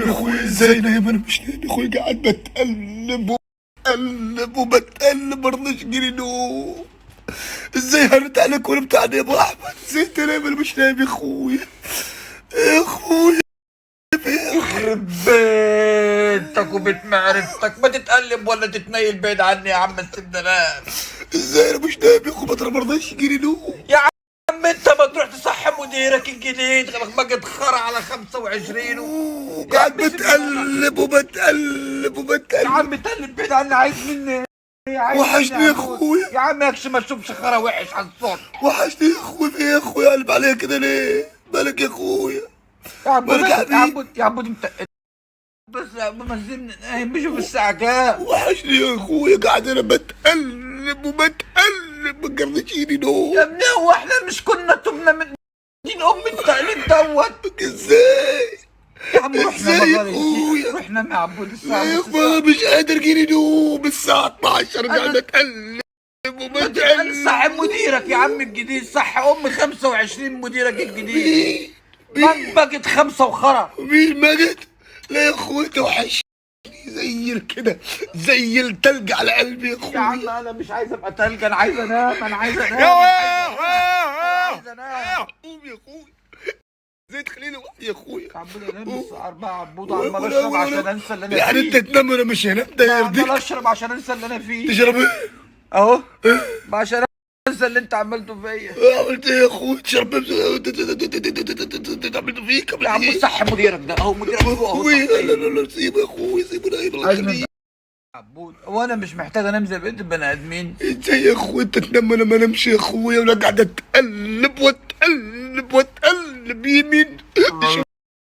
يا اخوي ازاي نايم؟ انا مش نايم يا اخوي، قاعد بتقلب وبتقلب مرضاش اجيلي نوم. ازاي هرد عليك وانا بتاع يا ابو احمد؟ ازاي انت نايم؟ انا مش نايم يا اخويا. يا اخويا يخرب بيتك وبيت معرفتك، ما تتقلب ولا تتنيل بعيد عني يا عم، سيبنا نام. ازاي انا مش نايم يا اخويا؟ بطل مرضاش يجيلي نوم. يا عم انت ما تروح تصحي مديرك الجديد، غلط ما قد خرع على 25 وقاعد بتقلب يا عم تقلب بعيد عني، عايز مني ايه؟ عايز وحشني مني يا أموت. اخويا. يا عم يكش ما تشوفش خرا وحش على الصبح. وحشني يا اخويا. في ايه يا اخويا؟ قلب عليا كده ليه؟ مالك يا اخويا؟ يا عم مالك يا حبيبي؟ يا عم انت بس بمزلني نايم، بشوف الساعة كام. وحشني يا اخويا، قاعد انا بتقلب ما قرضيش يجيني نوم. يا ابني هو احنا مش كنا تبنا من دين ام التقليد دوت؟ ازاي؟ يا عم رحنا ازاي يا مزار اخويا؟ رحنا مع عبود الساعة يا ونص اخويا مش قادر يجيني نوم. الساعة 12 قاعد اتقلب صح مديرك يا عم الجديد، صح ام 25 مديرك الجديد. من بقت 5 وخرا. مين مجد؟ لا يا اخويا توحشني زي كده، زي التلج على قلبي يا يا اخويا. عم انا مش عايز ابقى تلج، انا عايز انام، انا عايز انام. قوم يا اخويا، ازاي تخليني لوحدي يا اخويا؟ عبود انام الساعة 4 عبود، عمال اشرب عشان انسى اللي انا فيه. يعني انت تنام وانا مش هنام؟ ده يرضيك؟ عمال اشرب عشان انسى اللي انا فيه. تشرب ايه؟ اهو عشان انسى اللي انت عملته فيا. عملت ايه يا اخويا؟ تشرب عملت فيك يا عم صح مديرك ده اهو، مديرك هو اهو. لا سيبه يا اخويا، سيبه نايم الله يخليك. عبود هو انا مش محتاج انام زي بقية البني ادمين؟ ازاي يا اخويا انت تنام وانا ما انامش يا اخويا؟ وانا قاعد اتقلب يمين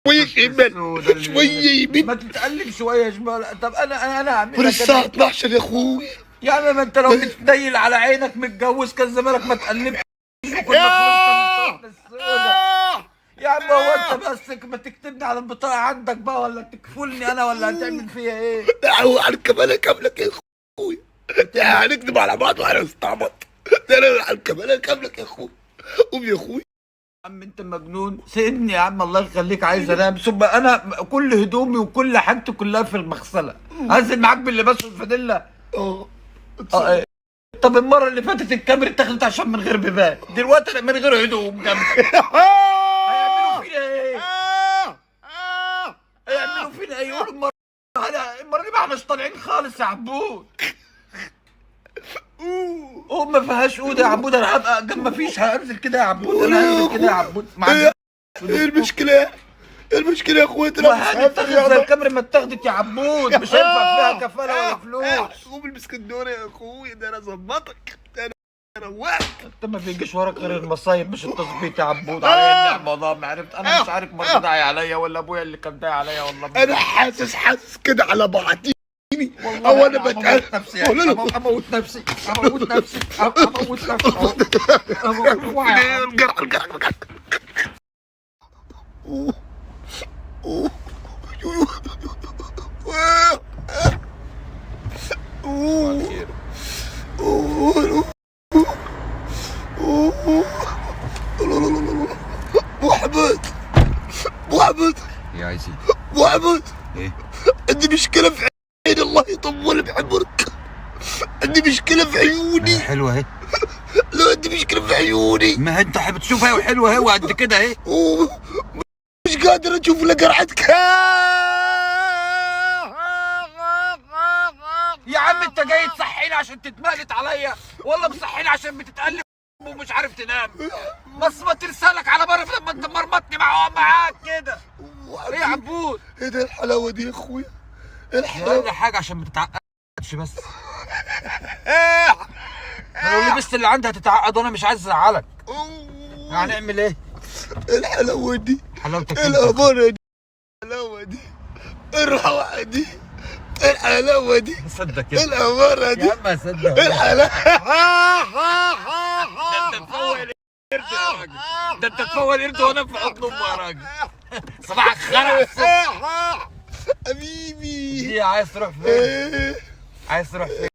شويه شمال، شويه يمين. ما تتقلب شويه شمال. طب انا هعمل من لك الساعه 12 يا اخويا. يا عم ما انت لو بتنيل على عينك متجوز كان زمانك ما تقلبش وكنا خلصنا من السوداء. يا عم هو انت بس ما تكتبني على البطاقه عندك بقى، ولا تكفلني انا، ولا هتعمل فيا ايه؟ هو على الكمالة كاملك يا اخويا. هنكذب على بعض وهنستعبط. انا على الكمالة كاملك يا اخويا. قوم يا اخويا. يا عم انت مجنون، سيبني يا عم الله يخليك، عايز انام. ثم انا كل هدومي وكل حاجتي كلها في المغسله، هنزل معاك باللباس والفانيلا. ايه. طب المره اللي فاتت الكاميرا اتاخدت عشان من غير بيبان، دلوقتي انا من غير هدوم جنبي. هيعملوا فينا ايه؟ هيعملوا فينا ايه؟ يقولوا المره دي ما احناش طالعين خالص يا عبود. ما فيهاش اوضه يا عبود، انا هبقى ما فيش، هنزل كده يا عبود، انا هنزل كده يا عبود. ايه المشكلة؟ المشكلة يا اخويا؟ هتتاخد زي الكاميرا ما اتاخدت يا عبود، مش هينفع فيها كفاله ولا فلوس. قوم الاسكندريه يا اخويا، ده انا ظبطك، ده انا روقت. انت ما بيجيش وراك غير المصايب مش التظبيط يا عبود. علي النعمه والله ما عرفت، انا مش عارف مرة داعي عليا ولا ابويا اللي كان داعي عليا والله. انا حاسس كده على بعضي. او انا بتقل نفسي، اموت نفسي اموت نفسي اموت نفسي. محمد يا عايزي محمد، ايه؟ عندي مشكلة في عيني، الله يطول بعمرك. عندي مشكلة في عيوني. حلوه اهي. لا عندي مشكلة في عيوني. ما انت بتشوفها اهي وحلوه اهي وقد كده اهي. مش قادر اشوف الا قرعتك. يا عم انت جاي تصحيني عشان تتمقلت عليا، ولا مصحيني عشان بتتقلب ومش عارف تنام؟ مصمة ترسالك على بره لما انت مرمطني معاك كده. ايه يا عبود؟ ايه ده الحلاوة دي يا اخويا؟ ايه الحلاوة؟ اقل حاجة عشان ما تتعقدش بس. انا لو لبست اللي عندي هتتعقد وانا مش عايز ازعلك. هنعمل ايه؟ ايه الحلاوة دي؟ حلاوتك ايه الأمانة دي؟ الحلاوة دي؟ ايه الروعة دي؟ ايه الحلاوة دي؟ صدق ايه الأمانة دي؟ يا عم صدق. ايه الحلاوة؟ ده انت تفول قرد يا راجل، ده انت تفول قرد وانا في حضن امي يا راجل. صباحك خرع الصبح. حبيبي. دي عايز تروح فين؟ عايز تروح فين؟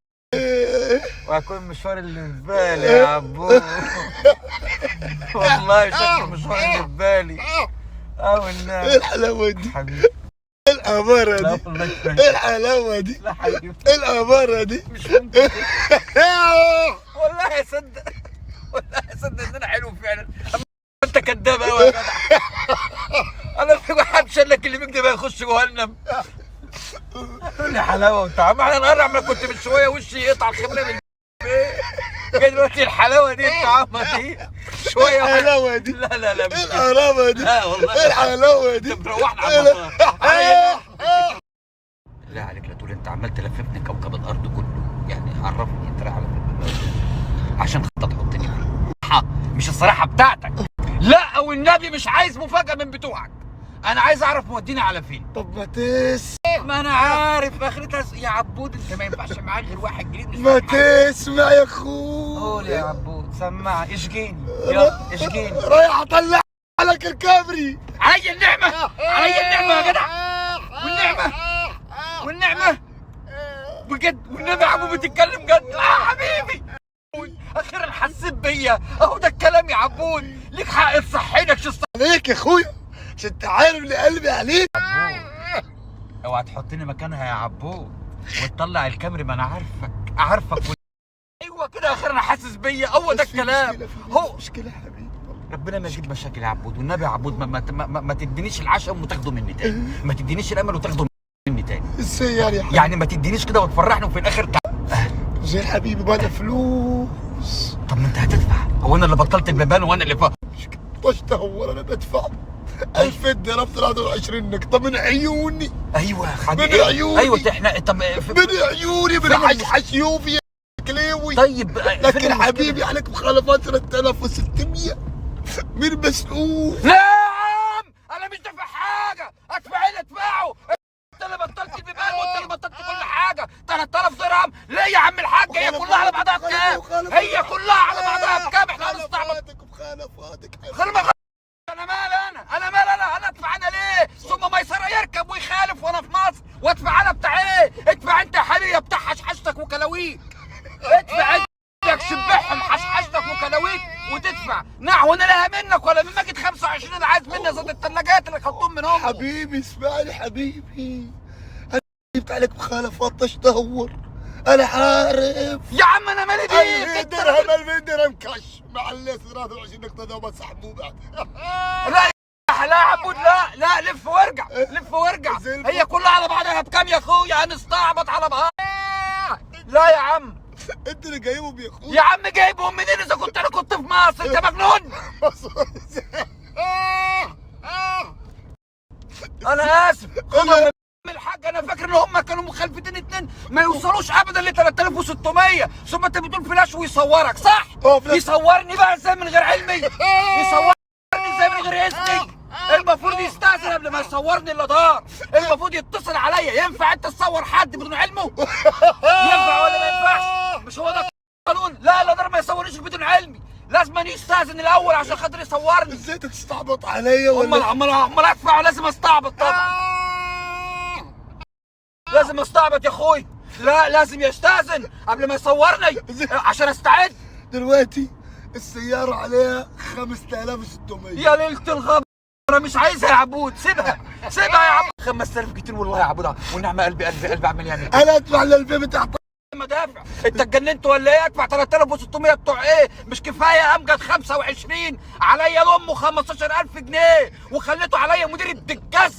وهكون مشوار اللي في بالي يا عبود. والله شكل مشوار اللي في بالي. ايه الحلاوة دي؟ حبيبي الاماره لا دي؟ والله كفاية. ايه الحلاوه دي؟ لا حبيبي ايه الاماره دي؟ مش ممكن. والله يا صدق، والله يا صدق ان انا حلو فعلا. انت كداب قوي يا جدع. انا في واحد شلك اللي بيكذب هيخش جهنم. تقول لي حلاوه وبتاع، ما احنا النهارده عمال كنت من شويه وشي يقطع الخبره من جاي دلوقتي الحلاوه دي انت عامه دي شويه. الحلاوه دي؟ لا لا لا مش ايه القرابه دي؟ لا والله. ايه الحلاوه دي؟ انت مروحنا على المطار. لا عليك لا تقول انت عمال تلففني كوكب الارض كله، يعني عرفني انت رايح على فين عشان خطه تحطني فيه. مش الصراحه بتاعتك، لا او النبي مش عايز مفاجاه من بتوعك، انا عايز اعرف مودينا على فين. طب ما انا عارف اخرتها يا عبود، انت ما ينفعش معاك غير واحد جديد مش ما فاهم حاجة. تسمع يا اخوي. قول يا عبود سمع، اشجيني يلا اشجيني. رايح اطلع لك الكابري. علي النعمه، علي النعمه يا جدع، والنعمه والنعمه بجد، والنبي يا عبود بتتكلم جد. حبيبي اخيرا حسيت بيا، اهو ده الكلام يا عبود، ليك حق تصحينك شو عليك يا اخويا عشان انت عارف اللي قلبي عليك. اوعى تحطني مكانها يا عبود وتطلع الكاميرا، ما انا عارفك ايوه كده اخيرا حاسس بيا، هو ده الكلام. هو مشكله يا حبيبي، ربنا ما يجيب مشاكل يا عبود، والنبي يا عبود ما تدينيش العشم وتاخده مني تاني، ما تدينيش الامل وتاخده مني تاني. ازاي يعني يا حبيبي؟ يعني ما تدينيش كده وتفرحني وفي الاخر زي الحبيبي بعد فلوس. طب ما انت هتدفع، هو انا اللي بطلت البيبان وانا اللي طش تهور انا بدفع 1000 درهم 23 نقطة من عيوني. ايوه من عيوني. ايوه احنا طب من عيوني من حشيوفي يا كليوي. طيب لكن حبيبي عليك مخالفات 3600. مين مسؤول؟ نعم انا مش دافع حاجه، ادفع اللي ادفعه، انت اللي بطلت البيبان وانت اللي بطلت كل حاجه. 3000 درهم ليه يا عم الحاج؟ هي كلها على بعضها بكام؟ هي كلها على بعضها بكام؟ احنا هنستعبط مخالفاتك. انا مال انا ادفع انا ليه؟ ثم ميسره يركب ويخالف وانا في مصر، وادفع انا بتاع ايه؟ ادفع انت يا حبيبي بتاع حشحشتك وكلاويك، ادفع انت شبعهم حشحشتك وكلاويك وتدفع. نعم وانا لا منك ولا من ماجد 25 اللي عايز مني زاد الثلاجات اللي خدتهم من امه. حبيبي اسمعني حبيبي، انا جبت عليك مخالفات طش تهور، انا عارف يا عم انا مالي بيك. 2000 درهم 2000 درهم كاش مع ال 23 نقطة ده بسحبوه بعد. لا يا عبود لا لف وارجع لف وارجع، هي كلها على بعضها بكام يا اخويا؟ هنستعبط على بعض. لا يا عم انت اللي جايبهم يا اخويا. يا عم جايبهم منين اذا كنت في مصر؟ انت مجنون. انا اسف خدهم من الحاج، انا فاكر ان هم كانوا مخالفتين اتنين ما يوصلوش ابدا ل 3600، ثم انت بتقول فلاش ويصورك صح؟ يصورني بقى ازاي من غير علمي؟ يصورني ازاي من غير اسمي؟ المفروض يستأذن قبل ما يصورني الا دار، المفروض يتصل عليا. ينفع انت تصور حد بدون علمه؟ ينفع ولا ما ينفعش؟ مش هو ده القانون؟ لا دار ما يصورنيش بدون علمي، لازم يستأذن الاول عشان خاطر يصورني. ازاي تستعبط عليا ولا؟ امال ادفع ولازم استعبط طبعا. لازم استعبط يا اخوي، لا لازم يستأذن قبل ما يصورني عشان استعد. دلوقتي السيارة عليها 5600. يا ليلة الغبرة مش عايزها يا عبود، سيبها يا عبود. 5000 كتير والله يا عبود، والنعمة قلبي عمال يعمل انا ادفع للبيت بتاع مدافع. انت اتجننت ولا ايه؟ ادفع 3600 بتوع ايه؟ مش كفايه امجد 25 عليا لامه 15000 جنيه وخليته عليا مدير الدجاز.